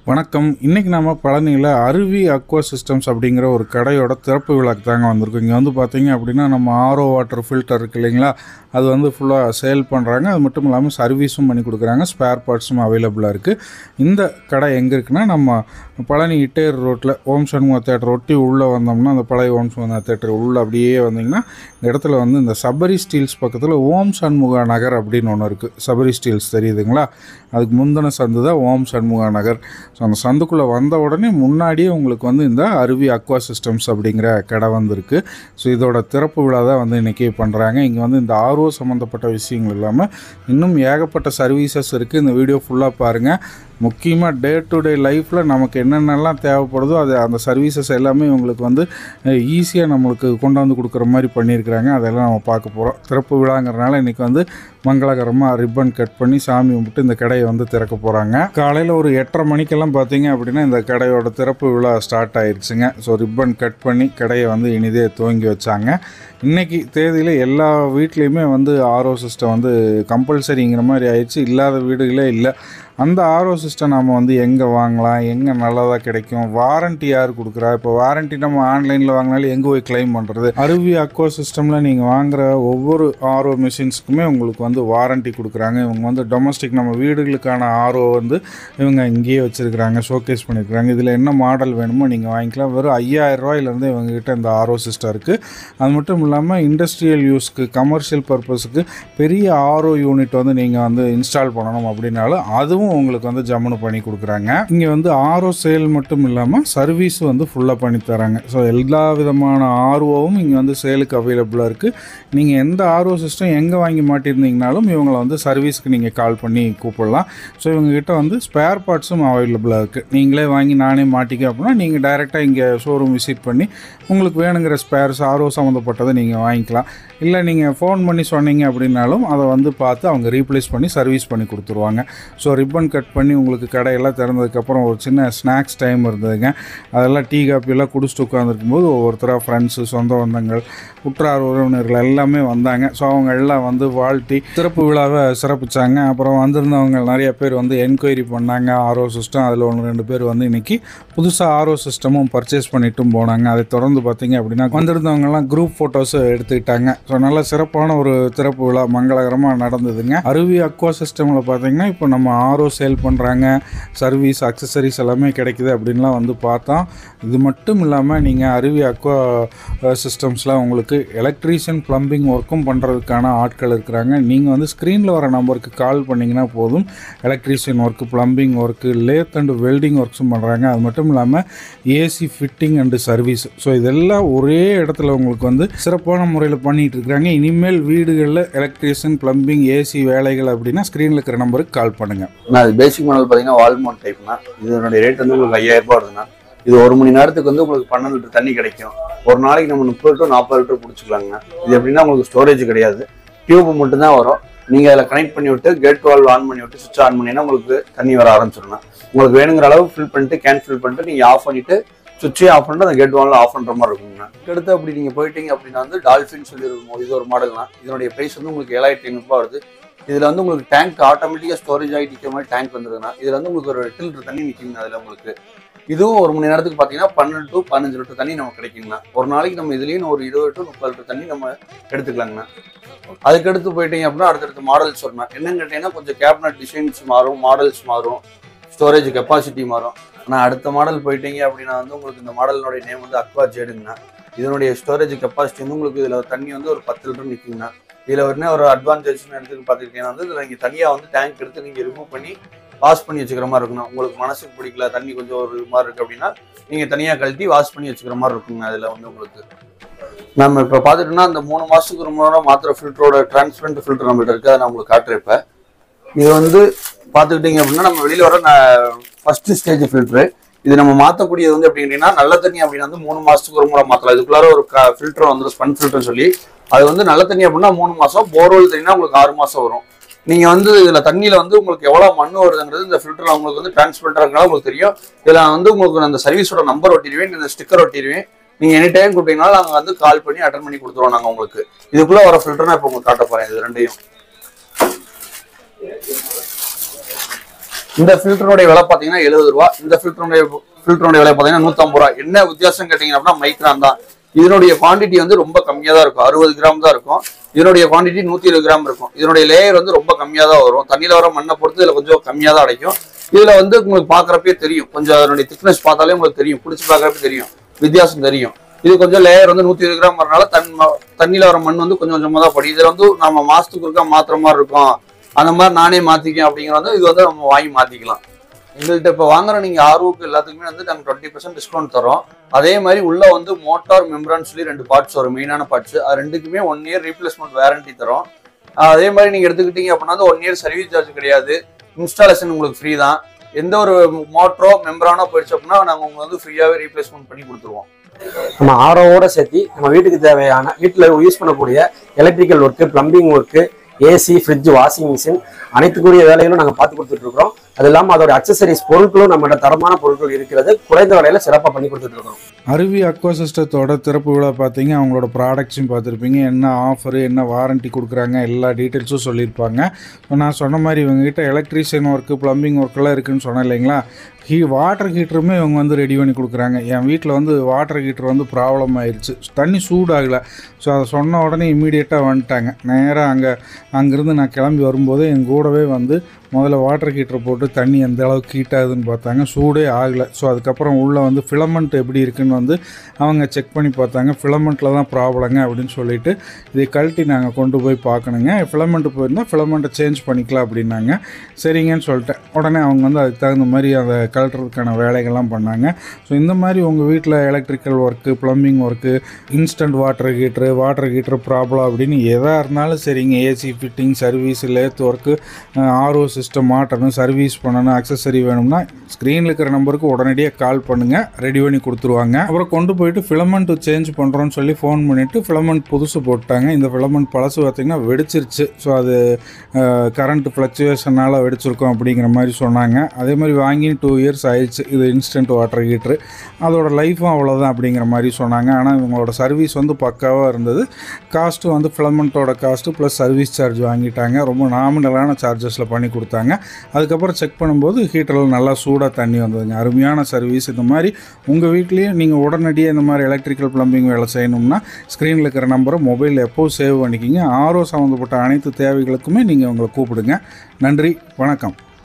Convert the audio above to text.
வணக்கம். இன்றைக்கி நம்ம பழனியில் அருவி அக்வா சிஸ்டம்ஸ் அப்படிங்கிற ஒரு கடையோட திறப்பு விழாக்கு தாங்க வந்திருக்கோம். இங்கே வந்து பார்த்திங்க அப்படின்னா நம்ம ஆர்ஓ வாட்டர் ஃபில்டர் இருக்குது இல்லைங்களா, அது வந்து ஃபுல்லாக சேல் பண்ணுறாங்க. அது மட்டும் இல்லாமல் சர்வீஸும் பண்ணி கொடுக்குறாங்க. ஸ்பேர் பார்ட்ஸும் அவைலபிளாக இருக்குது. இந்த கடை எங்கே இருக்குன்னா நம்ம பழனி இட்டேர் ரோட்டில் ஓம் சண்முகா தேட்டர் ஒட்டி உள்ளே வந்தோம்னா அந்த பழைய ஓம் சண்முகா தேட்டர் உள்ளே அப்படியே வந்திங்கன்னா இந்த இடத்துல வந்து இந்த சபரி ஸ்டீல்ஸ் பக்கத்தில் ஓம் சண்முகா நகர் அப்படின்னு ஒன்று இருக்குது. சபரி ஸ்டீல்ஸ் தெரியுதுங்களா, அதுக்கு முந்தின சந்து தான் ஓம் சண்முகா நகர். ஸோ அந்த சந்துக்குள்ளே வந்த உடனே முன்னாடியே உங்களுக்கு வந்து இந்த அருவி அக்வா சிஸ்டம்ஸ் அப்படிங்கிற கடை வந்துருக்கு. ஸோ இதோட திறப்பு விழா தான் வந்து இன்றைக்கி பண்ணுறாங்க. இங்கே வந்து இந்த ஆர்ஓ சம்மந்தப்பட்ட விஷயங்கள் இல்லாமல் இன்னும் ஏகப்பட்ட சர்வீசஸ் இருக்குது. இந்த வீடியோ ஃபுல்லாக பாருங்கள். முக்கியமாக டே டு டே லைஃப்பில் நமக்கு என்னென்னலாம் தேவைப்படுதோ அது அந்த சர்வீசஸ் எல்லாமே உங்களுக்கு வந்து ஈஸியாக நம்மளுக்கு கொண்டு வந்து கொடுக்குற மாதிரி பண்ணியிருக்கிறாங்க. அதெல்லாம் நம்ம பார்க்க போகிறோம். திறப்பு விழாங்கிறனால இன்றைக்கி வந்து மங்களகரமாக ரிப்பன் கட் பண்ணி சாமி கும்பிட்டு இந்த கடையை வந்து திறக்க போகிறாங்க. காலையில் ஒரு 8:30 மணிக்கெல்லாம் பார்த்தீங்க அப்படின்னா இந்த கடையோட திறப்பு விழா ஸ்டார்ட் ஆயிடுச்சுங்க. ஸோ ரிப்பன் கட் பண்ணி கடையை வந்து இனிதே துவங்கி வச்சாங்க. இன்றைக்கி தேதியில் எல்லா வீட்லேயுமே வந்து ஆர்ஓ சிஸ்டம் வந்து கம்பல்சரிங்கிற மாதிரி ஆயிடுச்சு. இல்லாத வீடுகளே இல்லை. அந்த ஆர்ஓ சிஸ்டம் நம்ம வந்து எங்கே வாங்கலாம், எங்கே நல்லதாக கிடைக்கும், வாரண்ட்டி யார் கொடுக்குறா, இப்போ வாரண்ட்டி நம்ம ஆன்லைனில் வாங்கினாலும் எங்கே போய் கிளைம் பண்ணுறது. அருவி அக்வா சிஸ்டமில் நீங்கள் வாங்குகிற ஒவ்வொரு ஆர்ஓ மிஷின்ஸுக்குமே உங்களுக்கு வந்து வாரண்ட்டி கொடுக்குறாங்க. இவங்க வந்து டொமஸ்டிக் நம்ம வீடுகளுக்கான ஆர்ஓ வந்து இவங்க இங்கேயே வச்சுருக்கிறாங்க, ஷோகேஸ் பண்ணியிருக்கிறாங்க. இதில் என்ன மாடல் வேணுமோ நீங்கள் வாங்கிக்கலாம். வெறும் 5000 ரூபாயிலேருந்து இவங்ககிட்ட இந்த ஆர்ஓ சிஸ்டம் இருக்குது. அது மட்டும் இல்லாமல் இண்டஸ்ட்ரியல் யூஸ்க்கு, கமர்ஷியல் பர்பஸுக்கு பெரிய ஆர்ஓ யூனிட் வந்து நீங்கள் வந்து இன்ஸ்டால் பண்ணணும் அப்படின்னாலும் அதுவும் உங்களுக்கு வந்து ஜம்முன்னு பண்ணி கொடுக்குறாங்க. இங்கே வந்து ஆர்ஓ சேல் மட்டும் இல்லாமல் சர்வீஸ் வந்து ஃபுல்லாக பண்ணி தராங்க. ஸோ எல்லா விதமான ஆர்ஓவும் இங்கே வந்து சேலுக்கு அவைலபிளாக இருக்குது. நீங்கள் எந்த ஆர்ஓ சிஸ்டம் எங்கே வாங்கி மாட்டியிருந்தீங்கனாலும் இவங்களை வந்து சர்வீஸ்க்கு நீங்கள் கால் பண்ணி கூப்பிடலாம். ஸோ இவங்ககிட்ட வந்து ஸ்பேர் பார்ட்ஸும் அவைலபிளாக இருக்குது. நீங்களே வாங்கி நானே மாட்டிக்க அப்படின்னா நீங்கள் டைரெக்டாக இங்கே ஷோரூம் விசிட் பண்ணி உங்களுக்கு வேணுங்கிற ஸ்பேர்ஸ் ஆர்ஓ சம்மந்தப்பட்டதை நீங்கள் வாங்கிக்கலாம். இல்லை நீங்கள் ஃபோன் பண்ணி சொன்னீங்க அப்படின்னாலும் அதை வந்து பார்த்து அவங்க ரீப்ளேஸ் பண்ணி சர்வீஸ் பண்ணி கொடுத்துருவாங்க. ஸோ ரிப்பன் கட் பண்ணி உங்களுக்கு கடையெல்லாம் திறந்ததுக்கப்புறம் ஒரு சின்ன ஸ்நாக்ஸ் டைம் இருந்ததுங்க. அதெல்லாம் டீ காப்பியெல்லாம் குடிச்சிட்டு உட்காந்துருக்கும்போது ஒவ்வொருத்தராக ஃப்ரெண்ட்ஸு, சொந்த பந்தங்கள், உற்றார் உறவினர்கள் எல்லாமே வந்தாங்க. ஸோ அவங்க எல்லாம் வந்து வாழ்த்தி திறப்பு விழாவை சிறப்பிச்சாங்க. அப்புறம் வந்திருந்தவங்க நிறைய பேர் வந்து என்கொயரி பண்ணாங்க ஆர்ஓ சிஸ்டம். அதில் 1-2 பேர் வந்து இன்றைக்கி புதுசாக ஆர்ஓ சிஸ்டமும் பர்ச்சேஸ் பண்ணிட்டும் போனாங்க. அதை தொடர்ந்து பார்த்திங்க அப்படின்னா வந்திருந்தவங்கெல்லாம் குரூப் ஃபோட்டோஸு எடுத்துக்கிட்டாங்க. ஸோ நல்ல சிறப்பான ஒரு திறப்பு விழா மங்களகரமாக நடந்ததுங்க. அருவி அக்வா சிஸ்டமில் பார்த்திங்கன்னா இப்போ நம்ம ஆர்ஓ சேல் பண்ணுறாங்க, சர்வீஸ் அக்சசரிஸ் எல்லாமே கிடைக்குது அப்படின்லாம் வந்து பார்த்தோம். இது மட்டும் இல்லாமல் நீங்கள் அருவி அக்வா சிஸ்டம்ஸில் உங்களுக்கு எலக்ட்ரீஷியன் ப்ளம்பிங் ஒர்க்கும் பண்ணுறதுக்கான ஆட்கள் இருக்கிறாங்க. நீங்கள் வந்து ஸ்க்ரீனில் வர நம்பருக்கு கால் பண்ணிங்கன்னா போதும். Electrician work, plumbing work, lathe and welding ஒர்க்ஸும் பண்ணுறாங்க. அது மட்டும் இல்லாமல் AC fitting and service. So இதெல்லாம் ஒரே இடத்துல உங்களுக்கு வந்து சிறப்பான முறையில் பண்ணிகிட்டு இருக்கிறாங்க. இனிமேல் வீடுகளில் எலக்ட்ரீஷியன், ப்ளம்பிங், ஏசி வேலைகள் அப்படின்னா ஸ்க்ரீனில் இருக்கிற நம்பருக்கு கால் பண்ணுங்கள். அது பேசிக் மாடல் பார்த்தீங்கன்னா வால்மோட் டைப்னா இதனுடைய ரேட் வந்து உங்களுக்கு 5000 ரூபாய் வருதுன்னா இது 1 மணி நேரத்துக்கு வந்து உங்களுக்கு 12 லிட்டர் தண்ணி கிடைக்கும். ஒரு நாளைக்கு நம்ம 30 to 40 லிட்டர் பிடிச்சிக்கலாங்க. இது எப்படின்னா உங்களுக்கு ஸ்டோரேஜ் கிடையாது, டியூப் மட்டும்தான் வரும். நீங்கள் அதில் கனெக்ட் பண்ணி விட்டு கேட் வால்வ் ஆன் பண்ணி விட்டு சுவிட்ச் ஆன் பண்ணினா உங்களுக்கு தண்ணி வர ஆரம்பிச்சிடணும். உங்களுக்கு வேணுங்கிற அளவு ஃபில் பண்ணிட்டு கேன் ஃபில் பண்ணிட்டு நீங்கள் ஆஃப் பண்ணிட்டு சுவிட்சே ஆஃப் பண்ணிட்டு அந்த கேட் வால்வ் ஆஃப் பண்ணுற மாதிரி இருக்குங்க. அடுத்து அப்படி நீங்கள் போயிட்டீங்க அப்படின்னா வந்து டால்ஃபின் சொல்லி இருக்கும். இது ஒரு மாடல்னா இதனுடைய ப்ரைஸ் வந்து உங்களுக்கு 7500 ரூபாய் வருது. இதில் வந்து உங்களுக்கு டேங்க் ஆட்டோமேட்டிக்காக ஸ்டோரேஜ் ஆகி நிற்கிற மாதிரி டேங்க் வந்துருதுன்னா இதில் வந்து உங்களுக்கு ஒரு 8 லிட்டர் தண்ணி நிற்குங்க. அதில் உங்களுக்கு இதுவும் 1 மணி நேரத்துக்கு பார்த்தீங்கன்னா 12 to 15 லிட்டர் தண்ணி நம்ம கிடைக்குங்கண்ணா. ஒரு நாளைக்கு நம்ம இதுலேயும் ஒரு 20 to 30 லிட்டர் தண்ணி நம்ம எடுத்துக்கலாங்கண்ணா. அதுக்கடுத்து போயிட்டீங்க அப்படின்னா அடுத்தடுத்து மாடல்ஸ் வரணும். என்னன்னு கேட்டீங்கன்னா கொஞ்சம் கேபினட் டிசைன்ஸ் மாறும், மாடல்ஸ் மாறும், ஸ்டோரேஜ் கெப்பாசிட்டி மாறும். ஆனால் அடுத்த மாடல் போயிட்டீங்க அப்படின்னா வந்து உங்களுக்கு இந்த மாடலினுடைய நேம் வந்து அக்வா ஜேடுங்கண்ணா. இதனுடைய ஸ்டோரேஜ் கெப்பாசிட்டி வந்து உங்களுக்கு இதில் தண்ணி வந்து ஒரு 10 லிட்டர் நிற்குங்கண்ணா. இதில் ஒரு அட்வான்டேஜ்னு எடுத்துக்கு பார்த்துக்கிட்டீங்கன்னா வந்து இதில் நீங்கள் தனியாக வந்து டேங்க் எடுத்து நீங்கள் ரிமூவ் பண்ணி வாஷ் பண்ணி வச்சுக்கிற மாதிரி இருக்கணும். உங்களுக்கு மனசுக்கு பிடிக்கல, தண்ணி கொஞ்சம் ஒரு மாதிரி இருக்குது அப்படின்னா நீங்கள் தனியாக கழட்டி வாஷ் பண்ணி வச்சுக்கிற மாதிரி இருக்குங்க. அதில் வந்து உங்களுக்கு நம்ம இப்போ பார்த்துட்டோம்னா அந்த 3 மாதத்துக்கு ஒரு முறை மாத்திர ஃபில்டரோட டிரான்ஸ்பரண்ட் ஃபில்டர் நம்மள்ட்ட இருக்குது. அதை நான் உங்களுக்கு காட்டுறேன். இப்போ இது வந்து பார்த்துக்கிட்டிங்க அப்படின்னா நம்ம வெளியில் வர ஃபர்ஸ்ட் ஸ்டேஜ் ஃபில்ட்ரு. இது நம்ம மாற்றக்கூடியது வந்து எப்படின்னா நல்ல தண்ணி அப்படின்னா வந்து 3 மாதத்துக்கு ஒரு முறை மாற்றலாம். இதுக்குள்ளார ஒரு ஃபில்டர் வந்து ஸ்பன் ஃபில்டர் சொல்லி அது வந்து நல்ல தண்ணி அப்படின்னா 3 மாதம், போர்வெல் தண்ணினா உங்களுக்கு 6 மாதம் வரும். நீங்கள் வந்து இதில் தண்ணியில் வந்து உங்களுக்கு எவ்வளோ மண் வருதுங்கிறது இந்த ஃபில்டரில் உங்களுக்கு வந்து டிரான்ஸ்பரண்டாக இருக்கனால உங்களுக்கு தெரியும். இதில் வந்து உங்களுக்கு அந்த சர்வீஸோட நம்பர் ஒட்டிடுவேன், இந்த ஸ்டிக்கர் ஒட்டிடுவேன். நீங்கள் எனி டைம் கூப்பிட்டீங்கனாலும் நாங்கள் வந்து கால் பண்ணி அட்டன் பண்ணி கொடுத்துருவோம் நாங்கள் உங்களுக்கு. இதுக்குள்ளே வர ஃபில்டர் நான் இப்போ உங்களுக்கு காட்ட போகிறேன். இது ரெண்டையும் இந்த ஃபில்டருடைய விலை பார்த்தீங்கன்னா 70 ரூபா. இந்த ஃபில்டருடைய விலை பார்த்தீங்கன்னா 150 ரூபா. என்ன வித்தியாசம் கேட்டீங்க அப்படின்னா மைக்ரான் தான். இதனுடைய குவான்டிட்டி வந்து ரொம்ப கம்மியாக தான் இருக்கும், 60 கிராம் தான் இருக்கும். இதனுடைய குவான்டிட்டி 120 கிராம் இருக்கும். இதனுடைய லேயர் வந்து ரொம்ப கம்மியாக தான் வரும். தண்ணியில் வர மண்ணை பொறுத்து இதில் கொஞ்சம் கம்மியாக தான் அடைக்கும். இதுல வந்து உங்களுக்கு பாக்குறப்பே தெரியும், கொஞ்சம் அதனுடைய திக்னஸ் பார்த்தாலே உங்களுக்கு தெரியும், பிடிச்சி பாக்குறப்ப தெரியும், வித்தியாசம் தெரியும். இது கொஞ்சம் லேயர் வந்து 120 கிராம் வரனால தண்ணியில வர மண் வந்து கொஞ்சம் கொஞ்சமா தான் படி. இதுல வந்து நம்ம மாசத்துக்கு இருக்கா மாத்திர மாதிரி இருக்கும், அந்த மாதிரி நானே மாத்திக்கேன் அப்படிங்கிறது இது வந்து நம்ம வாங்கி மாத்திக்கலாம். எங்கள்கிட்ட இப்போ வாங்குற நீங்க ஆர்வக்கு எல்லாத்துக்குமே வந்து நாங்கள் 20% டிஸ்கவுண்ட் தரோம். அதே மாதிரி உள்ள வந்து மோட்டார் மெம்பரான் சொல்லி 2 பார்ட்ஸ் வரும், மெயினான பார்ட்ஸ். அது ரெண்டுக்குமே 1 இயர் ரீப்ளேஸ்மெண்ட் வாரண்டி தரோம். அதே மாதிரி நீங்க எடுத்துக்கிட்டீங்க அப்படின்னா 1 இயர் சர்வீஸ் சார்ஜ் கிடையாது, இன்ஸ்டாலேஷன் உங்களுக்கு ஃப்ரீ தான். எந்த ஒரு மோட்டரோ மெம்பரானோ போயிடுச்சு அப்படின்னா நாங்கள் உங்களுக்கு வந்து ஃப்ரீயாகவே ரீப்ளேஸ்மெண்ட் பண்ணி கொடுத்துருவோம். நம்ம ஆரோவோட சேர்த்து நம்ம வீட்டுக்கு தேவையான வீட்டில் யூஸ் பண்ணக்கூடிய electrical work, plumbing work, AC, fridge, washing machine அனைத்துக்குரிய வேலைகளும் நாங்கள் பார்த்து கொடுத்துட்டு இருக்கிறோம். அது இல்லாமல் அதோட அக்சசரிஸ் பொருட்களும் நம்மகிட்ட தரமான பொருட்கள் இருக்கிறது, குறைந்த விலையில சிறப்பாக பண்ணி கொடுத்துட்டு இருக்கிறோம். அருவி அக்வா சிஸ்டத்தோட திறப்பு விழா பார்த்தீங்க, அவங்களோட ப்ராடக்ட்ஸும் பார்த்துருப்பீங்க, என்ன ஆஃபரு, என்ன வாரண்ட்டி கொடுக்குறாங்க, எல்லா டீட்டெயில்ஸும் சொல்லியிருப்பாங்க. நான் சொன்ன மாதிரி இவங்ககிட்ட எலக்ட்ரீஷியன் ஒர்க்கு, ப்ளம்பிங் ஒர்க்கெல்லாம் இருக்குதுன்னு சொன்னேன் இல்லைங்களா. வாட்டர் ஹீட்டருமே இவங்க வந்து ரெடி பண்ணி கொடுக்குறாங்க. என் வீட்டில் வந்து வாட்டர் ஹீட்டர் வந்து ப்ராப்ளம் ஆயிடுச்சு, தண்ணி சூடாகலை. ஸோ அதை சொன்ன உடனே இம்மீடியட்டாக வந்துட்டாங்க. நேராக அங்கேருந்து நான் கிளம்பி வரும்போது என் கூடவே வந்து முதல்ல வாட்டர் ஹீட்டரை போட்டு தண்ணி எந்த அளவுக்கு ஹீட் ஆகுதுன்னு பார்த்தாங்க, சூடே ஆகலை. ஸோ அதுக்கப்புறம் உள்ளே வந்து ஃபிலமெண்ட் எப்படி இருக்குன்னு வந்து அவங்க செக் பண்ணி பார்த்தாங்க. ஃபிலமெண்ட்டில் தான் ப்ராப்ளங்க அப்படின்னு சொல்லிவிட்டு இதை கழட்டி நாங்கள் கொண்டு போய் பார்க்கணுங்க. ஃபிலமெண்ட்டு போயிருந்தால் ஃபிலமெண்ட்டை சேஞ்ச் பண்ணிக்கலாம் அப்படின்னாங்க. சரிங்கன்னு சொல்லிட்டேன். உடனே அவங்க வந்து அதுக்கு தகுந்த மாதிரி அதை கழட்டுறதுக்கான வேலைகள்லாம் பண்ணாங்க. ஸோ இந்த மாதிரி உங்கள் வீட்டில் electrical work, plumbing work, instant water heater problem அப்படின்னு எதாக இருந்தாலும் சரிங்க, AC fitting, service, lathe work, RO system மாட்டணும், சர்வீஸ் பண்ணணும், அக்சசரி வேணும்னா ஸ்க்ரீனில் இருக்கிற நம்பருக்கு உடனடியாக கால் பண்ணுங்கள், ரெடி பண்ணி கொடுத்துருவாங்க. அப்புறம் கொண்டு போயிட்டு ஃபிலமெண்ட் சேஞ்ச் பண்ணுறோன்னு சொல்லி ஃபோன் பண்ணிவிட்டு ஃபிலமெண்ட் புதுசு போட்டாங்க. இந்த ஃபிலமெண்ட் பழசு பார்த்திங்கன்னா வெடிச்சிருச்சு. ஸோ அது கரண்ட் ஃப்ளக்சுவேஷனால் வெடிச்சிருக்கும் அப்படிங்கிற மாதிரி சொன்னாங்க. அதே மாதிரி வாங்கி 2 இயர்ஸ் ஆயிடுச்சு. இது இன்ஸ்டன்ட் வாட்டர் ஹீட்ரு, அதோட லைஃப்பும் அவ்வளோதான் அப்படிங்கிற மாதிரி சொன்னாங்க. ஆனால் இவங்களோட சர்வீஸ் வந்து பக்காவாக இருந்தது. காஸ்ட்டு வந்து ஃபிலமெண்ட்டோட காஸ்ட்டு ப்ளஸ் சர்வீஸ் சார்ஜ் வாங்கிட்டாங்க. ரொம்ப நாமினலான சார்ஜஸில் பண்ணி கொடுத்தாங்க. அதுக்கப்புறம் செக் பண்ணும்போது ஹீட்டரில் நல்லா சூடாக தண்ணி வந்ததுங்க. அருமையான சர்வீஸ். இந்த மாதிரி உங்கள் வீட்லேயும் நீங்கள் உடனடியாக இந்த மாதிரி எலக்ட்ரிக்கல் ப்ளம்பிங் வேலை செய்யணும்னா ஸ்க்ரீனில் இருக்கிற நம்பரை மொபைலில் எப்போது சேவ் பண்ணிக்கிங்க. ஆர்ஓ சம்மந்தப்பட்ட அனைத்து தேவைகளுக்குமே நீங்கள் உங்களை கூப்பிடுங்க. நன்றி, வணக்கம்.